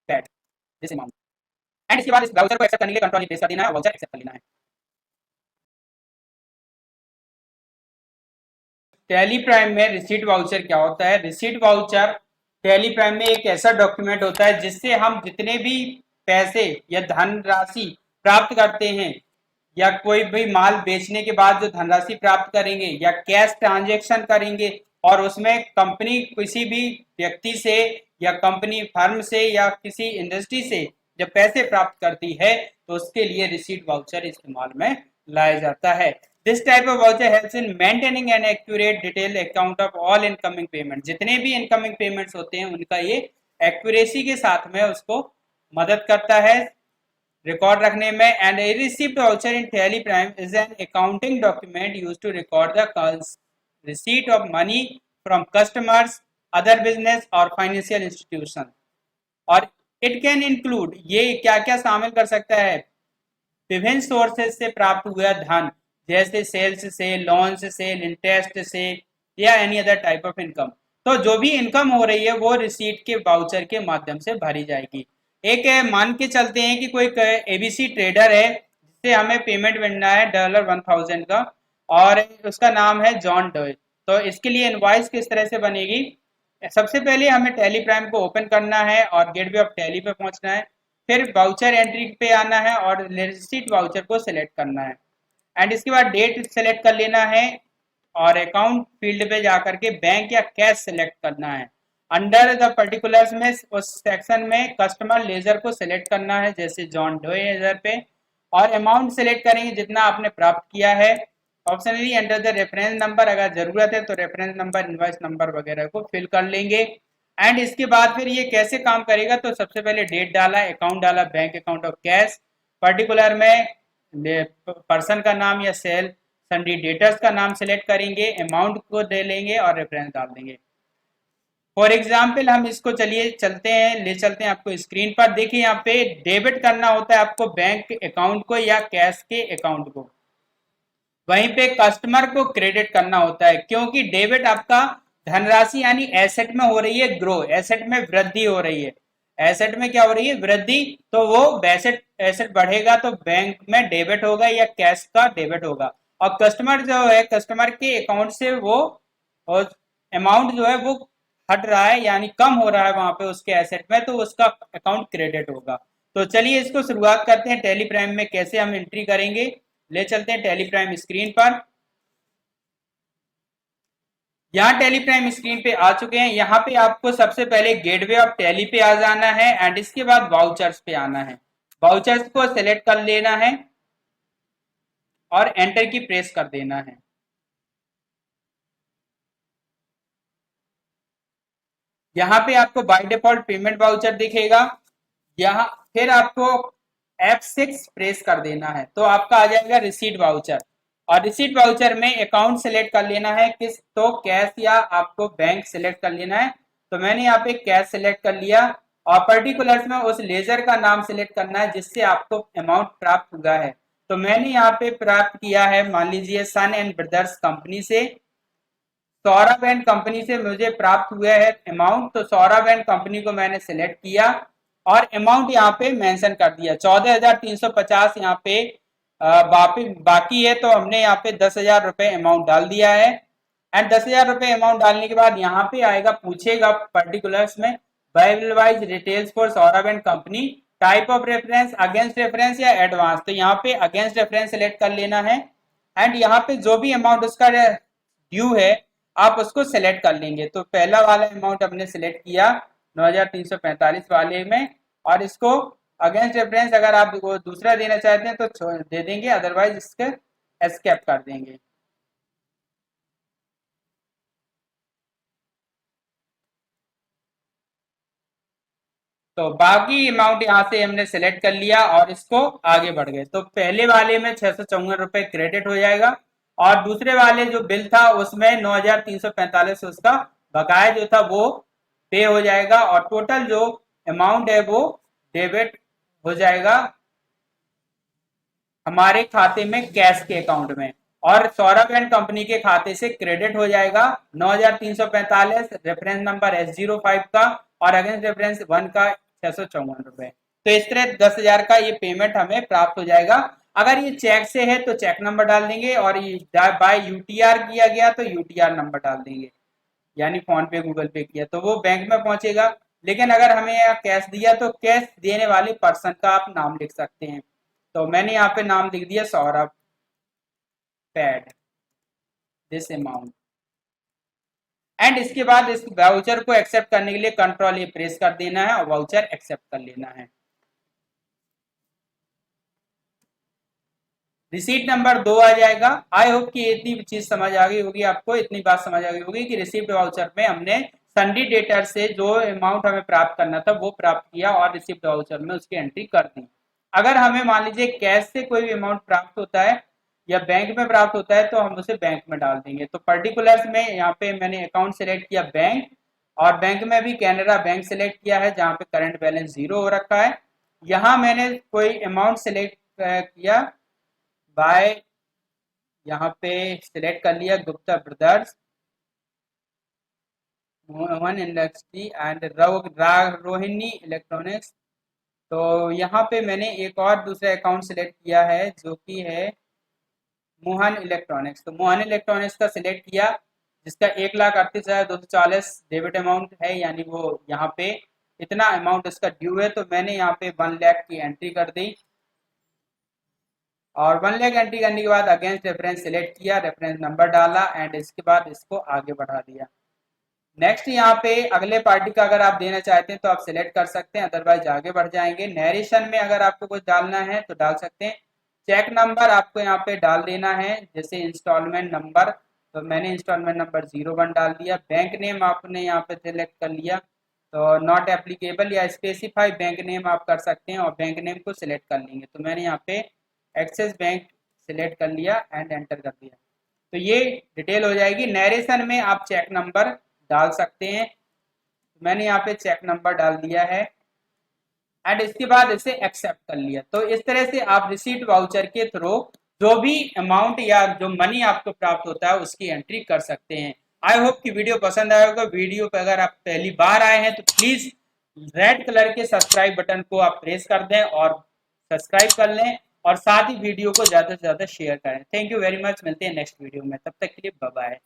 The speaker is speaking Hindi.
Paid this amount. एंड इसके बाद इस वाउचर को एक्सेप्ट करने के लिए कंट्रोल प्रेस कर देना है, वाउचर एक्सेप्ट कर लेना है। टैली प्राइम में रिसीट वाउचर क्या होता है? रिसीट वाउचर टैली प्राइम में एक ऐसा डॉक्यूमेंट होता है जिससे हम जितने भी पैसे या धनराशि प्राप्त करते हैं या कोई भी माल बेचने के बाद जो धनराशि प्राप्त करेंगे या कैश ट्रांजेक्शन करेंगे और उसमें कंपनी किसी भी व्यक्ति से या कंपनी फर्म से या किसी इंडस्ट्री से जब पैसे प्राप्त करती है तो उसके लिए रिसीट वाउचर इस्तेमाल में लाया जाता है। This type of voucher helps in maintaining an accurate detailed account of all incoming payments। जितने भी incoming payments होते हैं उनका ये accuracy के साथ में उसको मदद करता है रिकॉर्ड रखने में। And a receipt voucher in Tally Prime is an accounting document used to record the receipt of money from customers, other business और फाइनेंशियल इंस्टीट्यूशन। और इट कैन इंक्लूड, ये क्या क्या शामिल कर सकता है? विभिन्न सोर्सेज से प्राप्त हुआ धन, जैसे सेल्स से, लोन्स से, इंटरेस्ट से या any other type of income. तो जो भी इनकम हो रही है वो रिसीट के वाउचर के माध्यम से भरी जाएगी। एक मान के चलते हैं कि कोई एबीसी ट्रेडर है जिससे हमें पेमेंट मिलना है $1000 का और उसका नाम है जॉन डोए। तो इसके लिए इनवॉइस किस तरह से बनेगी? सबसे पहले हमें टैली प्राइम को ओपन करना है और गेटवे ऑफ टैली पे पहुंचना है, फिर वाउचर एंट्री पे आना है और रिसीट वाउचर को सिलेक्ट करना है एंड इसके बाद डेट सेलेक्ट कर लेना है और अकाउंट फील्ड पे जाकर के बैंक या कैश सेलेक्ट करना है। अंडर द पर्टिकुलर्स में उस सेक्शन में कस्टमर लेजर को सिलेक्ट करना है, जैसे जॉन डोए लेजर पे, और अमाउंट सेलेक्ट करेंगे जितना आपने प्राप्त किया है। Optionally enter the reference number, अगर जरूरत है तो रेफरेंस नंबर, इनवॉइस नंबर वगैरह को फिल कर लेंगे। एंड इसके बाद फिर ये कैसे काम करेगा? तो सबसे पहले डेट डाला, अकाउंट डाला, bank account of cash, particular में पर्सन का नाम या सेल सन्डी डेटर्स का नाम सेलेक्ट करेंगे, अमाउंट को दे लेंगे और रेफरेंस डाल देंगे। फॉर एग्जाम्पल हम इसको चलिए चलते हैं, ले चलते हैं आपको स्क्रीन पर। देखिए यहाँ पे डेबिट करना होता है आपको बैंक अकाउंट को या कैश के अकाउंट को, वहीं पे कस्टमर को क्रेडिट करना होता है, क्योंकि डेबिट आपका धनराशि यानी एसेट में हो रही है ग्रो, एसेट में वृद्धि हो रही है, एसेट में क्या हो रही है? वृद्धि। तो वो एसेट बढ़ेगा तो बैंक में डेबिट होगा या कैश का डेबिट होगा। और कस्टमर जो है, कस्टमर के अकाउंट से वो अमाउंट जो है वो हट रहा है यानी कम हो रहा है वहां पे उसके एसेट में, तो उसका अकाउंट क्रेडिट होगा। तो चलिए इसको शुरुआत करते हैं टैली प्राइम में कैसे हम एंट्री करेंगे। ले चलते हैं टैली प्राइम स्क्रीन पर। यहाँ टैली प्राइम स्क्रीन पे आ चुके हैं। यहाँ पे आपको सबसे पहले गेटवे ऑफ टैली पे आ जाना है एंड इसके बाद वाउचर्स पे आना है। वाउचर्स को सिलेक्ट कर लेना है और एंटर की प्रेस कर देना है। यहाँ पे आपको बाय डिफॉल्ट पेमेंट वाउचर दिखेगा। यहाँ फिर आपको F6 प्रेस कर देना है तो आपका आ जाएगा रिसीट वाउचर। और रिसीट वाउचर में अकाउंट सेलेक्ट कर लेना है, किस तो कैश या आपको बैंक सेलेक्ट कर लेना है। तो मैंने यहाँ पे कैश सेलेक्ट कर लिया और पर्टिकुलर्स में उस लेजर का नाम सेलेक्ट करना है जिससे आपको अमाउंट प्राप्त हुआ है। तो मैंने यहाँ पे प्राप्त किया है, मान लीजिए सन एंड ब्रदर्स कंपनी से, सौरभ एंड कंपनी से मुझे प्राप्त हुआ है अमाउंट। तो सौरभ एंड कंपनी को मैंने सिलेक्ट किया और अमाउंट यहाँ पे मेंशन कर दिया 14,350 यहाँ पे बाकी है, तो हमने यहाँ पे 10,000 रुपए अमाउंट डाल दिया है। एंड 10,000 रुपए अमाउंट डालने के बाद यहाँ पे आएगा, पूछेगा पर्टिकुलर्स में Bible wise details for Saurabh and company, type of reference, against reference या एडवांस। तो यहाँ पे अगेंस्ट रेफरेंस सेलेक्ट कर लेना है एंड यहाँ पे जो भी अमाउंट उसका ड्यू है आप उसको सेलेक्ट कर लेंगे। तो पहला वाला अमाउंट हमने सेलेक्ट किया 9,345 वाले में, और इसको अगेंस्ट रेफरेंस अगर आप दूसरा देना चाहते हैं तो दे देंगे, अदरवाइज इसके एस्केप कर देंगे। तो बाकी अमाउंट यहाँ से हमने सेलेक्ट कर लिया और इसको आगे बढ़ गए। तो पहले वाले में 654 रुपए क्रेडिट हो जाएगा और दूसरे वाले जो बिल था उसमें 9,345 उसका बकाया जो था वो पे हो जाएगा और टोटल जो अमाउंट है वो डेबिट हो जाएगा हमारे खाते में कैश के अकाउंट में, और सौरभ एंड कंपनी के खाते से क्रेडिट हो जाएगा 9,345 रेफरेंस नंबर S05 का और अगेंस्ट रेफरेंस 1 का ₹654। तो इस तरह 10,000 का ये पेमेंट हमें प्राप्त हो जाएगा। अगर ये चेक से है तो चेक नंबर डाल देंगे, और ये बाय यूटीआर किया गया तो यूटीआर नंबर डाल देंगे, यानी फोन पे गूगल पे किया तो वो बैंक में पहुंचेगा। लेकिन अगर हमें यहाँ कैश दिया तो कैश देने वाले पर्सन का आप नाम लिख सकते हैं। तो मैंने यहाँ पे नाम लिख दिया Saurabh, paid this amount. And इसके बाद इस वाउचर को एक्सेप्ट करने के लिए कंट्रोल ए प्रेस कर देना है और वाउचर एक्सेप्ट कर लेना है। रिसीट नंबर 2 आ जाएगा। आई होप कि इतनी चीज समझ आ गई होगी आपको, इतनी बात समझ आ गई होगी कि रिसीप्ट वाउचर में हमने सन्डी डेटर से जो अमाउंट हमें प्राप्त करना था वो प्राप्त किया और रिसीप्ट वाउचर में उसकी एंट्री कर दी। अगर हमें मान लीजिए कैश से कोई भी अमाउंट प्राप्त होता है या बैंक में प्राप्त होता है तो हम उसे बैंक में डाल देंगे। तो पर्टिकुलर्स में यहाँ पे मैंने अकाउंट सेलेक्ट किया बैंक, और बैंक में भी कैनरा बैंक सेलेक्ट किया है जहाँ पे करंट बैलेंस 0 हो रखा है। यहाँ मैंने कोई अमाउंट सेलेक्ट किया बाय, यहाँ पे सिलेक्ट कर लिया Gupta brothers, Mohan industry and Rohini electronics. तो यहाँ पे मैंने एक और दूसरा अकाउंट सिलेक्ट किया है जो कि है मोहन इलेक्ट्रॉनिक्स। तो मोहन इलेक्ट्रॉनिक्स का सिलेक्ट किया जिसका 1,38,240 डेबिट अमाउंट है, यानी वो यहाँ पे इतना अमाउंट इसका ड्यू है। तो मैंने यहाँ पे 1 लाख की एंट्री कर दी, और 1 लाख एंट्री करने के बाद अगेंस्ट रेफरेंस सिलेक्ट किया, रेफरेंस नंबर डाला एंड इसके बाद इसको आगे बढ़ा दिया। नेक्स्ट यहाँ पे अगले पार्टी का अगर आप देना चाहते हैं तो आप सिलेक्ट कर सकते हैं, अदरवाइज आगे बढ़ जाएंगे। नरेशन में अगर आपको कुछ डालना है तो डाल सकते हैं। चेक नंबर आपको यहाँ पे डाल देना है, जैसे इंस्टॉलमेंट नंबर, तो मैंने इंस्टॉलमेंट नंबर 01 डाल दिया। बैंक नेम आपने यहाँ पे सिलेक्ट कर लिया, तो नॉट एप्लीकेबल या स्पेसिफाई बैंक नेम आप कर सकते हैं और बैंक नेम को सिलेक्ट कर लेंगे। तो मैंने यहाँ पे एक्सिस बैंक सिलेक्ट कर लिया एंड एंटर कर दिया। तो ये डिटेल हो जाएगी। नरेशन में आप चेक नंबर डाल सकते हैं, मैंने यहाँ पे चेक नंबर डाल दिया है एंड इसके बाद इसे एक्सेप्ट कर लिया। तो इस तरह से आप रिसीट वाउचर के थ्रू जो भी अमाउंट या जो मनी आपको प्राप्त होता है उसकी एंट्री कर सकते हैं। आई होप कि वीडियो पसंद आया होगा। वीडियो पे अगर आप पहली बार आए हैं तो प्लीज रेड कलर के सब्सक्राइब बटन को आप प्रेस कर दें और सब्सक्राइब कर लें, और साथ ही वीडियो को ज्यादा से ज्यादा शेयर करें। थैंक यू वेरी मच, मिलते हैं नेक्स्ट वीडियो में, तब तक के लिए बाय बाय।